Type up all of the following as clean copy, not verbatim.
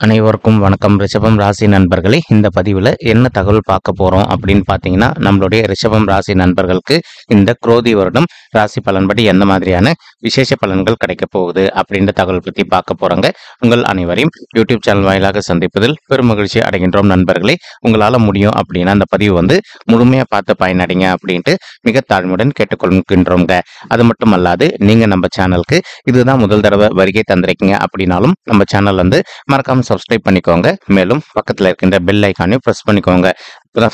அனைவருக்கும் வணக்கம். ரிஷபம் ராசி நண்பர்களே, இந்த பதிவில் என்ன தகவல் பார்க்க போகிறோம் அப்படின்னு பார்த்தீங்கன்னா, நம்மளுடைய ரிஷபம் ராசி நண்பர்களுக்கு இந்த குரோதி வருடம் ராசி பலன்படி எந்த மாதிரியான விசேஷ பலன்கள் கிடைக்க போகுது அப்படின்ற தகவல் பற்றி பார்க்க போகிறோங்க. உங்கள் அனைவரையும் யூடியூப் சேனல் வாயிலாக சந்திப்பதில் பெரும் மகிழ்ச்சி அடைகின்றோம் நண்பர்களே. உங்களால் முடியும் அப்படின்னா அந்த பதிவு முழுமையாக பார்த்து பயனடைங்க அப்படின்ட்டு மிக தாழ்மையுடன் கேட்டுக்கொள்கின்றோங்க. அது மட்டும் அல்லாது நீங்கள் நம்ம சேனலுக்கு இதுதான் முதல் தடவை வருகை தந்திருக்கீங்க அப்படின்னாலும் நம்ம சேனல் மறக்காம சப்ஸ்கிரைப் பண்ணிக்கோங்க. மேலும் பக்கத்தில் இருக்கின்ற பெல் ஐக்கானையும் ப்ரெஸ் பண்ணிக்கோங்க.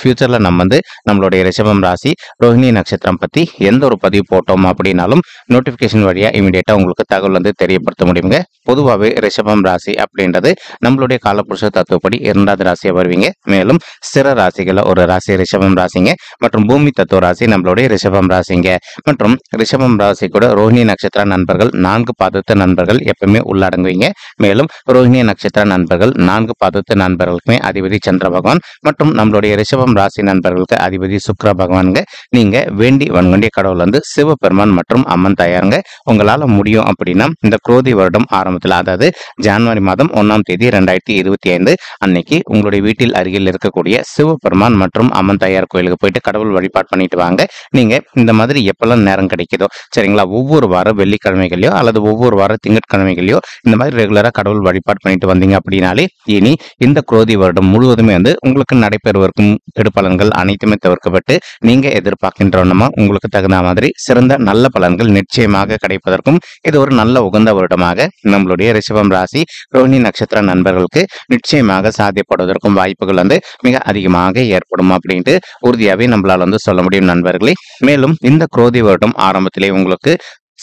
ஃபியூச்சர்ல நம்ம நம்மளுடைய ரிஷபம் ராசி ரோஹிணி நட்சத்திரம் பத்தி எந்த ஒரு பதிவு போட்டோம் அப்படின்னாலும் நோட்டிபிகேஷன் வழியா இமீடியட்டா உங்களுக்கு தகவல் தெரியப்படுத்த முடியுங்க. பொதுவாகவே ரிஷபம் ராசி அப்படின்றது நம்மளுடைய காலப்புருஷ தத்துவப்படி இரண்டாவது ராசியா வருவீங்க. மேலும் ஸ்திர ராசிகளை ஒரு ராசி ரிஷபம் ராசிங்க மற்றும் பூமி தத்துவ ராசி நம்மளுடைய ரிஷபம் ராசிங்க. மற்றும் ரிஷபம் ராசி கூட ரோஹிணி நட்சத்திர நண்பர்கள் 4 பாதத்து நண்பர்கள் எப்பவுமே உள்ளடங்குவீங்க. மேலும் ரோஹிணி நட்சத்திர நண்பர்கள் 4 பாதத்து நண்பர்களுக்குமே அதிபதி சந்திர பகவான் மற்றும் நம்மளுடைய ரிஷபம் ராசி நண்பர்களுக்கு அதிபதி சுக்கிர பகவானுங்க. நீங்க வேண்டி வன்கொண்டிய கடவுள் சிவபெருமான் மற்றும் அம்மன் தாயாருங்க. உங்களால முடியும் அப்படின்னா இந்த குரோதி வருடம் ஆரம்பத்தில், அதாவது ஜனவரி மாதம் 1ஆம் தேதி 2025 அன்னைக்கு உங்களுடைய வீட்டில் அருகில் இருக்கக்கூடிய சிவபெருமான் மற்றும் அம்மன் தாயார் கோயிலுக்கு போயிட்டு கடவுள் வழிபாடு பண்ணிட்டு வாங்க. நீங்க இந்த மாதிரி எப்பெல்லாம் நேரம் கிடைக்குதோ சரிங்களா, ஒவ்வொரு வாரம் வெள்ளிக்கிழமைகளையோ அல்லது ஒவ்வொரு வாரம் திங்கட்கிழமைகளையோ இந்த மாதிரி ரெகுலரா கடவுள் வழிபாடு பண்ணிட்டு வந்தீங்க அப்படின்னாலே இனி இந்த குரோதி வருடம் முழுவதுமே உங்களுக்கு நடைபெறுவதற்கும் பலன்கள் அனைத்துமே தவிர்க்கப்பட்டு நீங்க எதிர்பார்க்கின்றோமா உங்களுக்கு தகுந்த மாதிரி சிறந்த நல்ல பலன்கள் நிச்சயமாக கிடைப்பதற்கும் இது ஒரு நல்ல உகந்த வருடமாக நம்மளுடைய ரிஷபம் ராசி ரோஹிணி நட்சத்திர நண்பர்களுக்கு நிச்சயமாக சாத்தியப்படுவதற்கும் வாய்ப்புகள் மிக அதிகமாக ஏற்படும் அப்படின்ட்டு உறுதியாவே நம்மளால சொல்ல முடியும் நண்பர்களே. மேலும் இந்த குரோதி வருடம் ஆரம்பத்திலே உங்களுக்கு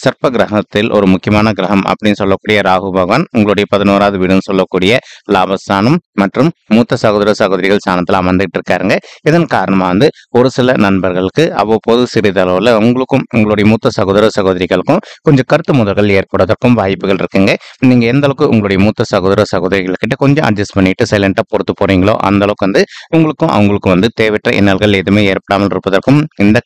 சர்ப்ப கிரகத்தில் ஒரு முக்கியமான கிரகம் அப்படின்னு சொல்லக்கூடிய ராகு பகவான் உங்களுடைய 11வது வீடுன்னு சொல்லக்கூடிய லாபஸ்தானம் மற்றும் மூத்த சகோதர சகோதரிகள் ஸ்தானத்தில் அமர்ந்துட்டு இருக்காருங்க. இதன் காரணமா ஒரு சில நண்பர்களுக்கு அவ்வப்போது சிறிதளவில் உங்களுக்கும் உங்களுடைய மூத்த சகோதர சகோதரிகளுக்கும் கொஞ்சம் கருத்து முதல்கள் ஏற்படுவதற்கும் வாய்ப்புகள் இருக்குங்க. நீங்க எந்த அளவுக்கு உங்களுடைய மூத்த சகோதர சகோதரிகள் கிட்ட கொஞ்சம் அட்ஜஸ்ட் பண்ணிட்டு சைலண்டா பொறுத்து போறீங்களோ அந்த அளவுக்கு உங்களுக்கும் அவங்களுக்கும் தேவையற்ற இன்னல்கள் எதுவுமே ஏற்படாமல் இருப்பதற்கும் இந்த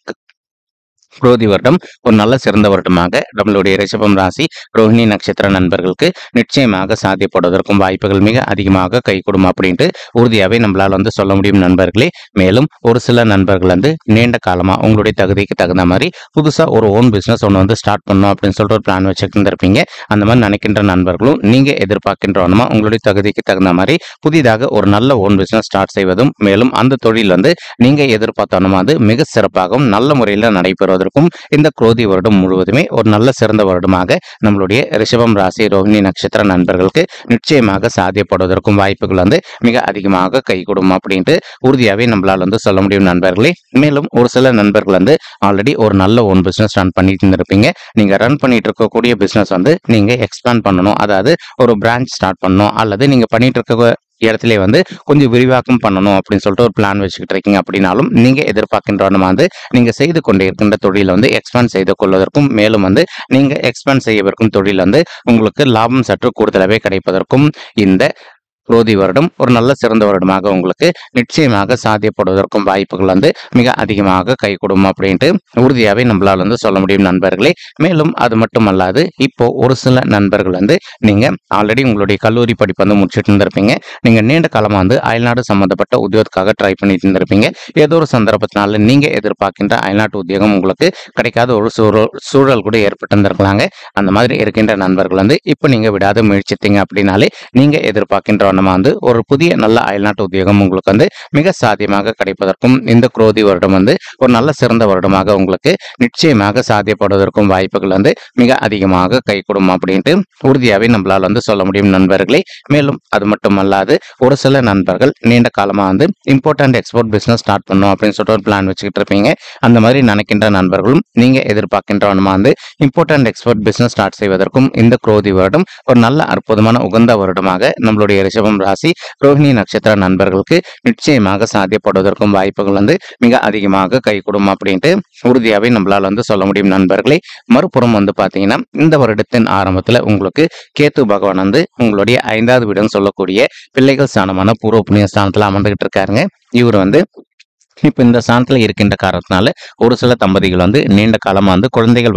குரோதி வருடம் ஒரு நல்ல சிறந்த வருடமாக நம்மளுடைய ரிஷபம் ராசி ரோஹிணி நட்சத்திர நண்பர்களுக்கு நிச்சயமாக சாத்தியப்படுவதற்கும் வாய்ப்புகள் மிக அதிகமாக கைகூடும் அப்படின்ட்டு உறுதியாவே நம்மளால சொல்ல முடியும் நண்பர்களே. மேலும் ஒரு சில நண்பர்கள் நீண்ட காலமா உங்களுடைய தகுதிக்கு தகுந்த மாதிரி புதுசா ஒரு ஓன் பிசினஸ் ஒன்று ஸ்டார்ட் பண்ணணும் அப்படின்னு சொல்லிட்டு ஒரு பிளான் வச்சுட்டு இருந்திருப்பீங்க. அந்த மாதிரி நினைக்கின்ற நண்பர்களும் நீங்க எதிர்பார்க்கின்றோமா உங்களுடைய தகுதிக்கு தகுந்த மாதிரி புதிதாக ஒரு நல்ல ஓன் பிசினஸ் ஸ்டார்ட் செய்வதும் மேலும் அந்த தொழில் நீங்க எதிர்பார்த்தோமா மிக சிறப்பாகவும் நல்ல முறையில் நடைபெறுவதற்கும் இந்த குரோதி வருடம் முழுவதுமே ஒரு நல்ல சிறந்த வருடமாக நம்மளுடைய ரிஷபம் ராசி ரோஹிணி நட்சத்திர நண்பர்களுக்கு நிச்சயமாக சாத்தியப்படுவதற்கும் வாய்ப்புகள் மிக அதிகமாக கைகூடும் அப்படின்ட்டு உறுதியாவே நம்மளால சொல்ல முடியும் நண்பர்களே. மேலும் ஒரு சில நண்பர்கள் ஆல்ரெடி ஒரு நல்ல ஓன் பிசினஸ் ரன் பண்ணிட்டு இருந்திருப்பீங்க. நீங்க ரன் பண்ணிட்டு இருக்கக்கூடிய பிசினஸ் நீங்க எக்ஸ்பேண்ட் பண்ணணும், அதாவது ஒரு பிரான்ச் ஸ்டார்ட் பண்ணணும் அல்லது நீங்க பண்ணிட்டு இருக்க இடத்துல கொஞ்சம் விரிவாக்கம் பண்ணணும் அப்படின்னு சொல்லிட்டு ஒரு பிளான் வச்சுக்கிட்டு இருக்கீங்க அப்படின்னாலும் நீங்க எதிர்பார்க்கின்றோமா நீங்க செய்து கொண்டே இருக்கின்ற தொழில் எக்ஸ்பேண்ட் செய்து கொள்வதற்கும் மேலும் நீங்க எக்ஸ்பேண்ட் செய்யவிருக்கும் தொழில் உங்களுக்கு லாபம் சற்று கூடுதலாகவே கிடைப்பதற்கும் இந்த குரோதி வருடம் ஒரு நல்ல சிறந்த வருடமாக உங்களுக்கு நிச்சயமாக சாத்தியப்படுவதற்கும் வாய்ப்புகள் மிக அதிகமாக கைகூடும் அப்படின்ட்டு உறுதியாவே நம்மளால சொல்ல முடியும் நண்பர்களே. மேலும் அது மட்டும் அல்லாது இப்போ ஒரு சில நண்பர்கள் நீங்க ஆல்ரெடி உங்களுடைய கல்லூரி படிப்பு முடிச்சுட்டு இருந்திருப்பீங்க. நீங்க நீண்ட காலமா அயல்நாடு சம்பந்தப்பட்ட உத்தியோகத்துக்காக ட்ரை பண்ணிட்டு இருந்திருப்பீங்க. ஏதோ ஒரு சந்தர்ப்பத்தினால நீங்க எதிர்பார்க்கின்ற அயல்நாட்டு உத்தியோகம் உங்களுக்கு கிடைக்காத ஒரு சூழல் கூட ஏற்பட்டு இருந்திருக்கலாங்க. அந்த மாதிரி இருக்கின்ற நண்பர்கள் இப்போ நீங்க விடாத முயற்சித்தீங்க அப்படின்னாலே நீங்க எதிர்பார்க்கின்ற ஒரு புதிய நல்ல அயல்நாட்டு உத்தியோகம் உங்களுக்கு மிக சாத்தியமாக கிடைப்பதற்கும் இந்த குரோதி வருடம் ஒரு நல்ல சிறந்த வருடமாக உங்களுக்கு நிச்சயமாக சாத்தியப்படுவதற்கும் வாய்ப்புகள் மிக அதிகமாக கைகூடும் அப்படின்ட்டு உறுதியாவே நம்மளால சொல்ல முடியும் நண்பர்களே. மேலும் அது மட்டும் அல்லாது ஒரு சில நண்பர்கள் நீண்ட காலமா import and export business start பண்ணும் அப்படின்னு சொல்லிட்டு ஒரு பிளான் வச்சுக்கிட்டு இருப்பீங்க. அந்த மாதிரி நினைக்கின்ற நண்பர்களும் நீங்க எதிர்பார்க்கின்றவனுமா import and export business start செய்வதற்கும் இந்த குரோதி வருடம் ஒரு நல்ல அற்புதமான உகந்த வருடமாக நம்மளுடைய ரிஷபம் ராசி ரோஹிணி நட்சத்திர நண்பர்களுக்கு நிச்சயமாக சாத்தியப்படுவதற்கும் வாய்ப்புகள் மிக அதிகமாக கைகூடும் அப்படின்ட்டு உறுதியாவே நம்மளால சொல்ல முடியும் நண்பர்களே. மறுபுறம் பாத்தீங்கன்னா இந்த வருடத்தின் ஆரம்பத்துல உங்களுக்கு கேத்து பகவான் உங்களுடைய 5வது வீடுன்னு சொல்லக்கூடிய பிள்ளைகள் ஸ்தானமான பூர்வ புண்ணிய ஸ்தானத்துல அமர்ந்துகிட்டு இருக்காருங்க. இவர் இப்ப இந்த ஸ்தானத்துல இருக்கின்ற காரணத்தினால ஒரு சில தம்பதிகள் வந்து நீண்ட காலமா வந்து குழந்தைகள்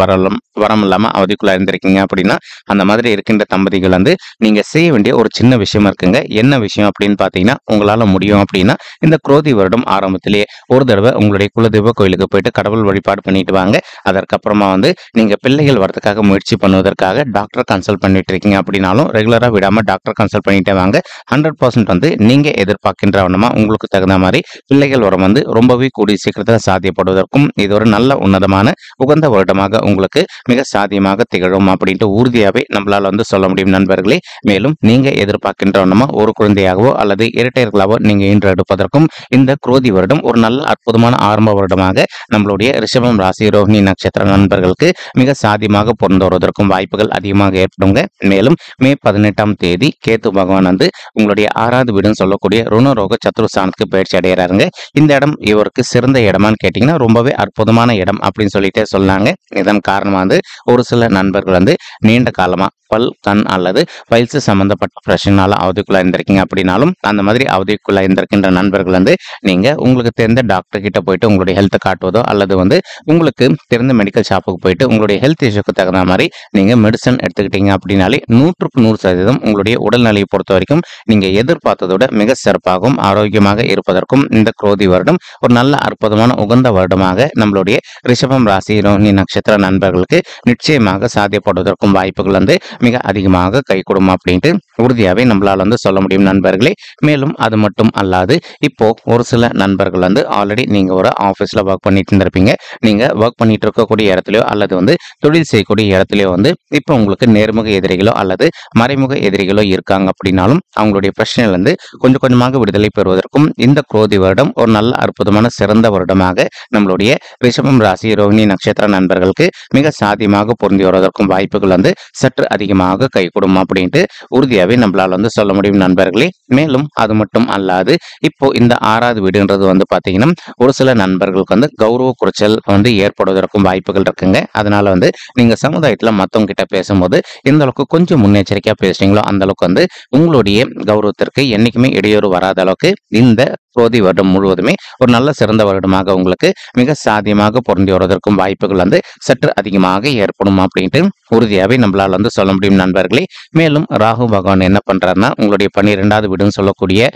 வரமில்லாம அவதிக்குள்ள இருந்திருக்கீங்க அப்படின்னா, அந்த மாதிரி இருக்கின்ற தம்பதிகள் வந்து நீங்க செய்ய வேண்டிய ஒரு சின்ன விஷயம் இருக்குங்க. என்ன விஷயம் அப்படின்னு பார்த்தீங்கன்னா, உங்களால முடியும் அப்படின்னா, இந்த குரோதி வருடம் ஆரம்பத்திலேயே ஒரு தடவ உங்களுடைய குலதெய்வ கோயிலுக்கு போயிட்டு கடவுள் வழிபாடு பண்ணிட்டு வாங்க. அதற்கப்புறமா வந்து நீங்க பிள்ளைகள் வரதுக்காக முயற்சி பண்ணுவதற்காக டாக்டர் கன்சல்ட் பண்ணிட்டு இருக்கீங்க அப்படின்னாலும், ரெகுலரா விடாம டாக்டர் கன்சல்ட் பண்ணிட்டே வாங்க. 100% வந்து நீங்க எதிர்பார்க்கின்ற வண்ணமா உங்களுக்கு தகுந்த மாரி பிள்ளைகள் வரம் வந்து ரொம்பவே கூடிய சீக்கிரத்தில் சாத்தியப்படுவதற்கும் இது ஒரு நல்ல உன்னதமான உகந்த வருடமாக உங்களுக்கு மிக சாத்தியமாக திகழும் அப்படின்ட்டு உறுதியாவே நம்மளால வந்து சொல்ல முடியும் நண்பர்களே. மேலும் நீங்க எதிர்பார்க்கின்ற வண்ணமா ஒரு குழந்தையாகவோ அல்லது இரட்டையர்களாவோ நீங்க ஈன்று எடுப்பதற்கும் இந்த குரோதி வருடம் ஒரு நல்ல அற்புதமான ஆரம்ப வருடமாக நம்மளுடைய ரிஷபம் ராசி ரோஹிணி நட்சத்திர நண்பர்களுக்கு மிக சாத்தியமாக பொருந்து வருவதற்கும் வாய்ப்புகள் அதிகமாக ஏற்படுங்க. மேலும் மே 18ஆம் தேதி கேத்து பகவான் வந்து உங்களுடைய 6வது வீடுன்னு சொல்லக்கூடிய ருணரோக சத்ருஸ்தானத்துக்கு பயிற்சி அடைகிறாருங்க. இந்த இடம் இவருக்கு சிறந்த இடமான்னு கேட்டீங்கன்னா ரொம்பவே அற்புதமான இடம் அப்படின்னு சொல்லிட்டே சொல்லாங்க. இதன் காரணமா வந்து ஒரு சில நண்பர்கள் வந்து நீண்ட காலமா பல், கண் அல்லது பைல்ஸ் சம்பந்தப்பட்ட பிரச்சனைனால அவதிக்குள்ள இருந்திருக்கீங்க அப்படின்னாலும், அந்த மாதிரி அவதிக்குள்ள இருந்திருக்கின்ற நண்பர்கள் வந்து நீங்க உங்களுக்கு தெரிந்த டாக்டர் கிட்ட போயிட்டு உங்களுடைய ஹெல்த்தை காட்டுவதோ அல்லது வந்து உங்களுக்கு தெரிந்த மெடிக்கல் ஷாப்புக்கு போயிட்டு உங்களுடைய ஹெல்த் இஷ்யூக்கு தகுந்த மாதிரி நீங்க மெடிசன் எடுத்துக்கிட்டீங்க அப்படின்னாலே 100க்கு 100% உங்களுடைய உடல்நிலையை பொறுத்த வரைக்கும் நீங்க எதிர்பார்த்ததோட மிக சிறப்பாகவும் ஆரோக்கியமாக இருப்பதற்கும் இந்த குரோதி வருடம் ஒரு நல்ல அற்புதமான உகந்த வருடமாக நம்மளுடைய ரிஷபம் ராசி ரோஹிணி நட்சத்திர நண்பர்களுக்கு நிச்சயமாக சாத்தியப்படுவதற்கும் வாய்ப்புகள் வந்து மிக அதிகமாக கைகூடும் அப்படின்ட்டு உறுதியாவே நம்மளால வந்து சொல்ல முடியும் நண்பர்களே. மேலும் அது மட்டும் அல்லாது இப்போ ஒரு சில நண்பர்கள் வந்து ஆல்ரெடி நீங்க ஒரு ஆபீஸ்ல ஒர்க் பண்ணிட்டு இருந்திருப்பீங்க. நீங்க ஒர்க் பண்ணிட்டு இருக்கக்கூடிய இடத்துலயோ அல்லது வந்து தொழில் செய்யக்கூடிய இடத்துலயோ வந்து இப்போ உங்களுக்கு நேர்முக எதிரிகளோ அல்லது மறைமுக எதிரிகளோ இருக்காங்க அப்படின்னாலும் அவங்களுடைய பிரச்சனையில இருந்து கொஞ்சம் கொஞ்சமாக விடுதலை பெறுவதற்கும் இந்த குரோதி வருடம் ஒரு நல்ல அற்புதமான சிறந்த வருடமாக நம்மளுடைய ரிஷபம் ராசி ரோஹிணி நட்சத்திர நண்பர்களுக்கு மிக சாத்தியமாக பொருந்தி வருவதற்கும் வாய்ப்புகள் வந்து சற்று அதிகமாக கைகூடும் அப்படின்ட்டு உறுதியாவே நம்மளால வந்து சொல்ல முடியும் நண்பர்களே. மேலும் அது மட்டும் அல்லாது இப்போ இந்த 6வது வீடுன்றது வந்து பாத்தீங்கன்னா ஒரு சில நண்பர்களுக்கு வந்து கௌரவ குறைச்சல் வந்து ஏற்படுவதற்கும் வாய்ப்புகள் இருக்குங்க. அதனால வந்து நீங்க சமுதாயத்துல மத்தவங்க கிட்ட பேசும்போது எந்த அளவுக்கு கொஞ்சம் முன்னெச்சரிக்கையா பேசுறீங்களோ அந்த அளவுக்கு வந்து உங்களுடைய கௌரவத்திற்கு என்னைக்குமே இடையூறு வராத அளவுக்கு இந்த குரோதி வருடம் முழுவதுமே ஒரு நல்ல சிறந்த வருடமாக உங்களுக்கு மிக சாத்தியமாக பொருந்தி வருவதற்கும் வாய்ப்புகள் வந்து சற்று அதிகமாக ஏற்படும் அப்படின்ட்டு உறுதியாவே நம்மளால வந்து சொல்ல முடியும் நண்பர்களே. மேலும் ராகு பகவான் என்ன பண்றாருன்னா உங்களுடைய 12வது வீடுன்னு சொல்லக்கூடிய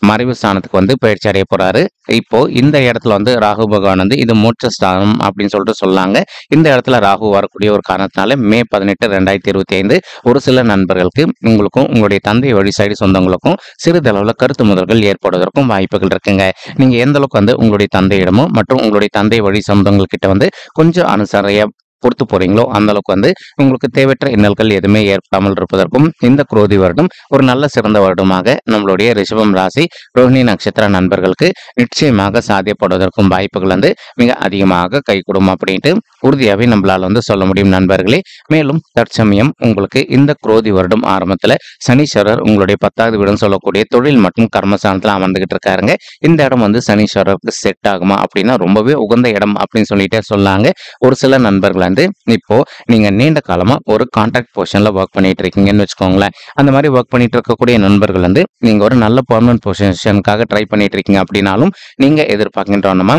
மறைவு ஸ்தானத்துக்கு வந்து பயிற்சி அடைய போறாரு. இப்போ இந்த இடத்துல வந்து ராகு பகவான் வந்து இது மோட்ச ஸ்தானம் அப்படின்னு சொல்லிட்டு சொல்லாங்க. இந்த இடத்துல ராகு வரக்கூடிய ஒரு காரணத்தினால மே 18, 2025 ஒரு சில நண்பர்களுக்கு உங்களுக்கும் உங்களுடைய தந்தை வழி சைடு சொந்தங்களுக்கும் சிறிதளவுல கருத்து முதல்கள் ஏற்படுவதற்கும் வாய்ப்புகள் இருக்குங்க. நீங்க எந்த அளவுக்கு வந்து உங்களுடைய தந்தையிடமும் மற்றும் உங்களுடைய தந்தை வழி சொந்தங்கள் கிட்ட வந்து கொஞ்சம் அனுசரையா பொறுத்து போறீங்களோ அந்த அளவுக்கு வந்து உங்களுக்கு தேவையற்ற இன்னல்கள் எதுவுமே ஏற்படாமல் இருப்பதற்கும் இந்த குரோதி வருடம் ஒரு நல்ல சிறந்த வருடமாக நம்மளுடைய ரிஷபம் ராசி ரோஹிணி நட்சத்திர நண்பர்களுக்கு நிச்சயமாக சாத்தியப்படுவதற்கும் வாய்ப்புகள் வந்து மிக அதிகமாக கைகூடும் அப்படின்ட்டு உறுதியாவே நம்மளால வந்து சொல்ல முடியும் நண்பர்களே. மேலும் தற்சமயம் உங்களுக்கு இந்த குரோதி வருடம் ஆரம்பத்துல சனீஸ்வரர் உங்களுடைய 10வது வீடுன்னு சொல்லக்கூடிய தொழில் மற்றும் கர்மஸ்தானத்துல அமர்ந்துகிட்டு இருக்காருங்க. இந்த இடம் வந்து சனீஸ்வரருக்கு செட் ஆகுமா அப்படின்னா ரொம்பவே உகந்த இடம் அப்படின்னு சொல்லிட்டே சொல்லாங்க. ஒரு சில நண்பர்கள் வந்து இப்போ நீங்க நீண்ட காலமா ஒரு கான்ட்ராக்ட் பொசிஷன்ல ஒர்க் பண்ணிட்டு இருக்கீங்கன்னு வச்சுக்கோங்களேன். அந்த மாதிரி ஒர்க் பண்ணிட்டு இருக்கக்கூடிய நண்பர்கள் வந்து நீங்க ஒரு நல்ல பெர்மனன்ட் பொசிஷனுக்காக ட்ரை பண்ணிட்டு இருக்கீங்க அப்படின்னாலும் நீங்க எதிர்பார்க்கின்றோமா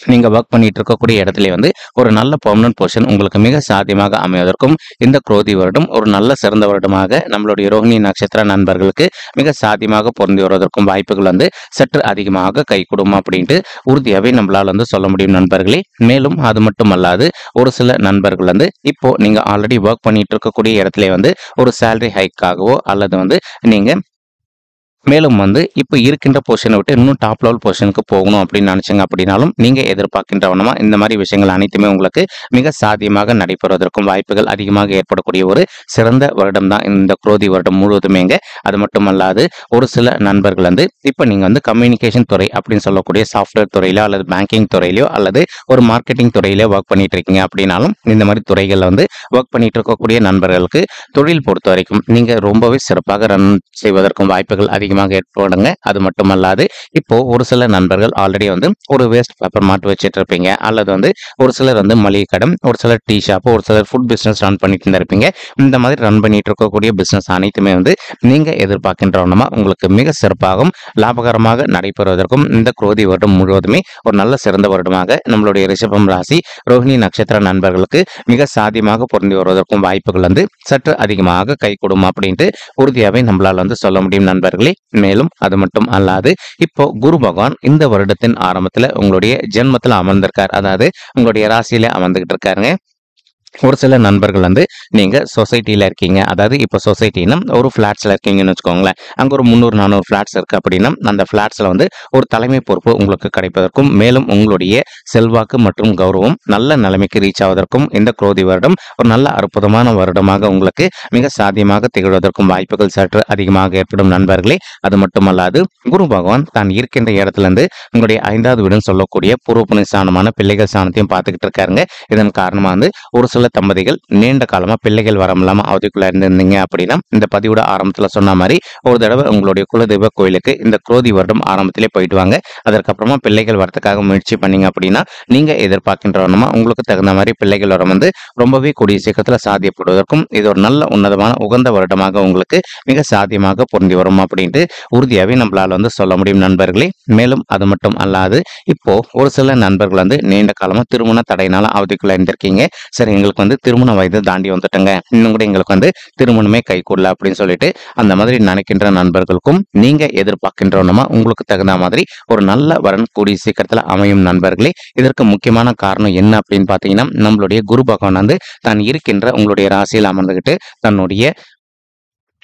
நீங்க ஒர்க் பண்ணிட்டு இருக்கக்கூடிய இடத்துல வந்து ஒரு நல்ல பெர்மனன்ட் பொசிஷன் உங்களுக்கு மிக சாத்தியமாக அமைவதற்கும் இந்த குரோதி வருடம் ஒரு நல்ல சிறந்த வருடமாக நம்மளுடைய ரோஹிணி நட்சத்திர நண்பர்களுக்கு மிக சாத்தியமாக பொருந்தி வருவதற்கும் வாய்ப்புகள் வந்து சற்று அதிகமாக கைகூடும் அப்படின்ட்டு உறுதியாவே நம்மளால வந்து சொல்ல முடியும் நண்பர்களே. மேலும் அது மட்டும் அல்லாது ஒரு சில நண்பர்கள் வந்து இப்போ நீங்க ஆல்ரெடி ஒர்க் பண்ணிட்டு இருக்கக்கூடிய இடத்துல வந்து ஒரு சேலரி ஹைக்காகவோ அல்லது வந்து நீங்க மேலும் வந்து இப்போ இருக்கின்ற பொசிஷனை விட்டு இன்னும் டாப் லெவல் பொசிஷனுக்கு போகணும் அப்படின்னு நினைச்சீங்க அப்படின்னாலும் நீங்க எதிர்பார்க்கின்றவனமா இந்த மாதிரி விஷயங்கள் அனைத்துமே உங்களுக்கு மிக சாத்தியமாக நடைபெறுவதற்கும் வாய்ப்புகள் அதிகமாக ஏற்படக்கூடிய ஒரு சிறந்த வருடம் தான் இந்த குரோதி வருடம் முழுவதுமேங்க. அது மட்டும் அல்லாது ஒரு சில நண்பர்கள் வந்து இப்போ நீங்க வந்து கம்யூனிகேஷன் துறை அப்படின்னு சொல்லக்கூடிய சாஃப்ட்வேர் துறையிலோ அல்லது பேங்கிங் துறையிலோ அல்லது ஒரு மார்க்கெட்டிங் துறையிலோ ஒர்க் பண்ணிட்டு இருக்கீங்க அப்படின்னாலும் இந்த மாதிரி துறைகளில் வந்து ஒர்க் பண்ணிட்டு இருக்கக்கூடிய நண்பர்களுக்கு தொழில் பொறுத்த வரைக்கும் நீங்க ரொம்பவே சிறப்பாக ரன் செய்வதற்கும் வாய்ப்புகள் அதிகம் அதிகமாக ஏற்படுங்க. அது மட்டுமல்லாது இப்போ ஒரு சில நண்பர்கள் ஆல்ரெடி வந்து ஒரு வேஸ்ட் பேப்பர் மார்ட் வச்சுட்டு இருப்பீங்க. அல்லது வந்து ஒரு சிலர் வந்து மளிகை கடன், ஒரு சிலர் டீ ஷாப், ஒரு சிலர் ஃபுட் பிசினஸ் ரன் பண்ணிட்டு இருந்திருப்பீங்க. இந்த மாதிரி ரன் பண்ணிட்டு இருக்கக்கூடிய பிசினஸ் அனைத்துமே வந்து நீங்க எதிர்பார்க்கின்ற வண்ணமா உங்களுக்கு மிக சிறப்பாகவும் லாபகரமாக நடைபெறுவதற்கும் இந்த குரோதி வருடம் முழுவதுமே ஒரு நல்ல சிறந்த வருடமாக நம்மளுடைய ரிஷபம் ராசி ரோஹிணி நட்சத்திர நண்பர்களுக்கு மிக சாத்தியமாக பொருந்தி வருவதற்கும் வாய்ப்புகள் வந்து சற்று அதிகமாக கைகூடும் அப்படின்ட்டு உறுதியாகவே நம்மளால் வந்து சொல்ல முடியும் நண்பர்களே. மேலும் அது மட்டும் அல்லாது இப்போ குரு பகவான் இந்த வருடத்தின் ஆரம்பத்துல உங்களுடைய ஜென்மத்துல அமர்ந்திருக்கார். அதாவது உங்களுடைய ராசியில அமர்ந்துகிட்டு இருக்காருங்க. ஒரு சில நண்பர்கள் வந்து நீங்க சொசைட்டில இருக்கீங்க. அதாவது இப்போ சொசைட்டினா ஒரு ஃபிளாட்ஸ்ல இருக்கீங்கன்னு வச்சுக்கோங்களேன். அங்க ஒரு 300, 400 ஃபிளாட்ஸ் இருக்கு அப்படின்னா அந்த ஃபிளாட்ஸ்ல வந்து ஒரு தலைமை பொறுப்பு உங்களுக்கு கிடைப்பதற்கும், மேலும் உங்களுடைய செல்வாக்கு மற்றும் கௌரவம் நல்ல நிலைமைக்கு ரீச் ஆவதற்கும் இந்த குரோதி வருடம் ஒரு நல்ல அற்புதமான வருடமாக உங்களுக்கு மிக சாத்தியமாக திகழ்வதற்கும் வாய்ப்புகள் சற்று அதிகமாக ஏற்படும் நண்பர்களே. அது மட்டுமல்லாது குரு பகவான் தான் இருக்கின்ற இடத்துல இருந்து உங்களுடைய 5வது வீடுன்னு சொல்லக்கூடிய பூர்வ புண்ணிய ஸ்தானமான பிள்ளைகள் ஸ்தானத்தையும் பார்த்துக்கிட்டு இருக்காருங்க. இதன் காரணமா வந்து ஒரு சில தம்பதிகள் நீண்ட காலமா பிள்ளைகள் வரம் இல்லாம அவதிக்குள்ள இருந்திருந்தீங்க அப்படின்னா இந்த பதிவோட ஆரம்பத்துல சொன்ன மாதிரி ஒரு தடவை உங்களுடைய குலதெய்வ கோயிலுக்கு இந்த குரோதி வருடம் ஆரம்பத்திலே போயிட்டு வாங்க. அதற்கப்புறமா பிள்ளைகள் வரத்துக்காக முயற்சி பண்ணீங்க அப்படின்னா நீங்க எதிர்பார்க்கின்ற வண்ணமா உங்களுக்கு தகுந்த மாதிரி பிள்ளைகள் வரம் வந்து ரொம்பவே கூடிய சீக்கிரத்துல சாத்தியப்படுவதற்கும் இது ஒரு நல்ல உன்னதமான உகந்த வருடமாக உங்களுக்கு மிக சாத்தியமாக பொருந்தி வரும் அப்படின்ட்டு உறுதியாவே நம்மளால வந்து சொல்ல முடியும் நண்பர்களே. மேலும் அது மட்டும் அல்லாது இப்போ ஒரு சில நண்பர்கள் வந்து நீண்ட காலமா திருமண தடையினால அவதிக்குள்ள இருந்திருக்கீங்க. சரி, எங்களுக்கு வந்து திருமண வயது தாண்டி வந்துட்டங்க, இன்னும் கூட எங்களுக்கு வந்து திருமணமே கைகூடல அப்படின்னு சொல்லிட்டு அந்த மாதிரி நினைக்கின்ற நண்பர்களுக்கும் நீங்க எதிர்பார்க்கின்றோமா உங்களுக்கு தகுந்த மாதிரி ஒரு நல்ல வரன் கூடிய சீக்கிரத்துல அமையும் நண்பர்களே. இதற்கு முக்கியமான காரணம் என்ன அப்படின்னு பாத்தீங்கன்னா நம்மளுடைய குரு பகவான் வந்து தான் இருக்கின்ற உங்களுடைய ராசியில் அமர்ந்துகிட்டு தன்னுடைய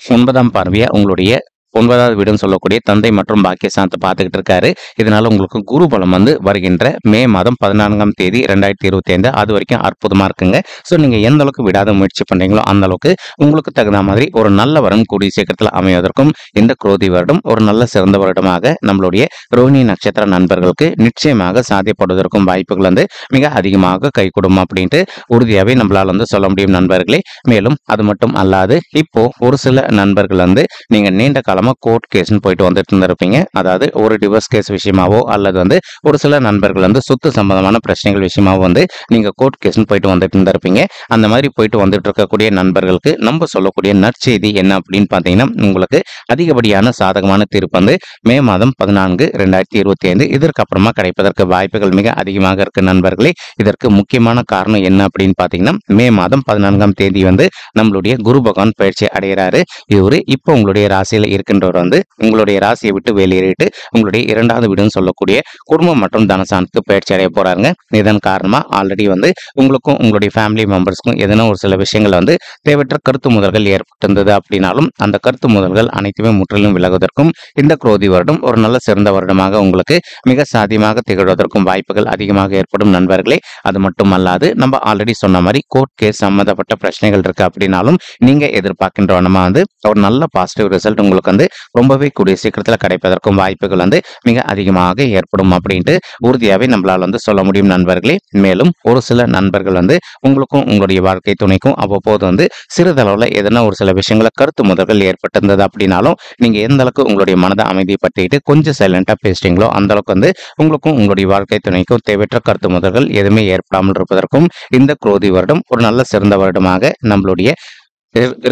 9ஆம் பார்வையா உங்களுடைய 9வது வீடுன்னு சொல்லக்கூடிய தந்தை மற்றும் பாக்கியஸ்தானத்தை பார்த்துக்கிட்டு இருக்காரு. இதனால உங்களுக்கு குரு பலம் வந்து வருகின்ற மே மாதம் 14ஆம் தேதி 2025 அது வரைக்கும் அற்புதமா இருக்குங்க. ஸோ நீங்க எந்த அளவுக்கு விடாத முயற்சி பண்றீங்களோ அந்த அளவுக்கு உங்களுக்கு தகுந்த மாதிரி ஒரு நல்ல வரம் கூடிய சீக்கிரத்தில் அமைவதற்கும் இந்த குரோதி வருடம் ஒரு நல்ல சிறந்த வருடமாக நம்மளுடைய ரோஹிணி நட்சத்திர நண்பர்களுக்கு நிச்சயமாக சாத்தியப்படுவதற்கும் வாய்ப்புகள் வந்து மிக அதிகமாக கைகூடும் அப்படின்ட்டு உறுதியாகவே நம்மளால வந்து சொல்ல முடியும் நண்பர்களே. மேலும் அது மட்டும் அல்லாது இப்போ ஒரு சில நண்பர்கள் வந்து நீங்க நீண்ட காலமா கோர்ட் கேஸ்னு போயிட்டு வந்துட்டு இருந்திருப்பீங்க. அதாவது ஒரு டிவோர்ஸ் கேஸ் விஷயமாவோ அல்லது வந்து ஒரு சில நண்பர்கள் வந்து சொத்து சம்பந்தமான பிரச்சனைகள் விஷயமாவோ வந்து நீங்க கோர்ட் கேஸ்னு போயிட்டு வந்துட்டு இருந்திருப்பீங்க. அந்த மாதிரி போயிட்டு வந்துட்டு இருக்கக்கூடிய நண்பர்களுக்கு நம்ம சொல்லக்கூடிய நற்செய்தி என்ன அப்படின்னு பார்த்தீங்கன்னா உங்களுக்கு அதிகப்படியான சாதகமான தீர்ப்பு வந்து மே மாதம் 14, 2025 இதற்கு அப்புறமா கிடைப்பதற்கு வாய்ப்புகள் மிக அதிகமாக இருக்கு நண்பர்களே. இதற்கு முக்கியமான காரணம் என்ன அப்படின்னு பார்த்தீங்கன்னா மே மாதம் 14ஆம் தேதி வந்து நம்மளுடைய குரு பகவான் பயிற்சி அடைகிறாரு. இவரு இப்போ உங்களுடைய ராசியில இருக்கின்றவர் வந்து உங்களுடைய ராசியை விட்டு வெளியேறிட்டு உங்களுடைய 2வது வீடுன்னு சொல்லக்கூடிய குடும்பம் மற்றும் தனசானத்துக்கு பயிற்சி அடைய போறாங்க. இதன் காரணமா ஆல்ரெடி வந்து உங்களுக்கும் உங்களுடைய ஃபேமிலி மெம்பர்ஸ்க்கும் எதனா ஒரு சில விஷயங்கள் வந்து தேவையற்ற கருத்து முதல்கள் ஏற்பட்டிருந்தது அப்படின்னாலும் அந்த கருத்து முதல்கள் அனைத்துமே முற்றிலும் விலகுவதற்கும் இந்த குரோதி வருடம் ஒரு நல்ல சிறந்த வருடமாக உங்களுக்கு மிக சாத்தியமாக திகழ்வதற்கும் வாய்ப்புகள் அதிகமாக ஏற்படும் நண்பர்களே. அது மட்டும் அல்லாது நம்ம ஆல்ரெடி சொன்ன மாதிரி கோர்ட் கேஸ் சம்பந்தப்பட்ட பிரச்சனைகள் இருக்கு அப்படின்னாலும் நீங்க எதிர்பார்க்கின்ற வண்ணமா வந்து ஒரு நல்ல பாசிட்டிவ் ரிசல்ட் உங்களுக்கு வந்து ரொம்பவே கூடிய சீக்கிரத்தில் கிடைப்பதற்கும் வாய்ப்புகள் வந்து மிக அதிகமாக ஏற்படும் அப்படின்ட்டு உறுதியாகவே நம்மளால் வந்து சொல்ல முடியும் நண்பர்களே. மேலும் ஒரு சில நண்பர்கள் வந்து உங்களுக்கும் உங்களுடைய வாழ்க்கை துணைக்கும் அவ்வப்போது வந்து சிறிதளவில் எதனா ஒரு சில விஷயங்களை கருத்து முதல்கள் ஏற்பட்டிருந்தது அப்படின்னாலும் நீங்க எந்த அளவுக்கு உங்களுடைய மனதை அமைதிப்படுத்திட்டு கொஞ்சம் சைலண்டா பேசுறீங்களோ அந்த அளவுக்கு வந்து உங்களுக்கும் உங்களுடைய வாழ்க்கை துணைக்கும் தேவையற்ற கருத்து முதல்கள் எதுவுமே ஏற்படாமல் இருப்பதற்கும் இந்த குரோதி வருடம் ஒரு நல்ல சிறந்த வருடமாக நம்மளுடைய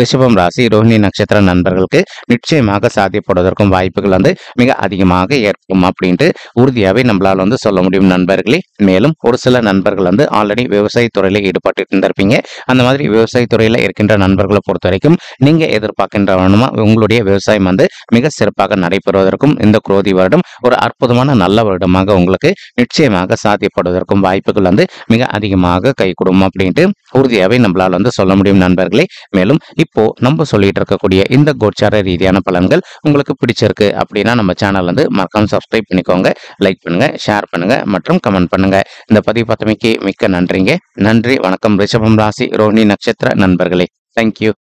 ரிஷபம் ராசி ரோஹிணி நட்சத்திர நண்பர்களுக்கு நிச்சயமாக சாத்தியப்படுவதற்கும் வாய்ப்புகள் வந்து மிக அதிகமாக ஏற்படும் அப்படின்ட்டு உறுதியாகவே நம்மளால் வந்து சொல்ல முடியும் நண்பர்களே. மேலும் ஒரு சில நண்பர்கள் வந்து ஆல்ரெடி விவசாயத்துறையில ஈடுபட்டு இருந்திருப்பீங்க. அந்த மாதிரி விவசாயத்துறையில இருக்கின்ற நண்பர்களை பொறுத்த வரைக்கும் நீங்க எதிர்பார்க்கின்ற உங்களுடைய விவசாயம் வந்து மிக சிறப்பாக நடைபெறுவதற்கும் இந்த குரோதி வருடம் ஒரு அற்புதமான நல்ல வருடமாக உங்களுக்கு நிச்சயமாக சாத்தியப்படுவதற்கும் வாய்ப்புகள் வந்து மிக அதிகமாக கைகூடும் அப்படின்ட்டு உறுதியாகவே நம்மளால் வந்து சொல்ல முடியும் நண்பர்களே. மேலும் இப்போ நம்ம சொல்லிட்டு இருக்கக்கூடிய இந்த கோச்சார ரீதியான பலன்கள் உங்களுக்கு பிடிச்சிருக்கு அப்படின்னா நம்ம சேனல் வந்து மறக்காம சப்ஸ்கிரைப் பண்ணிக்கோங்க, லைக் பண்ணுங்க, ஷேர் பண்ணுங்க மற்றும் கமெண்ட் பண்ணுங்க. இந்த பதிவு பார்த்தமைக்கு மிக்க நன்றிங்க. நன்றி, வணக்கம். ரிஷபம் ராசி ரோஹிணி நட்சத்திர நண்பர்களே. தேங்க்யூ.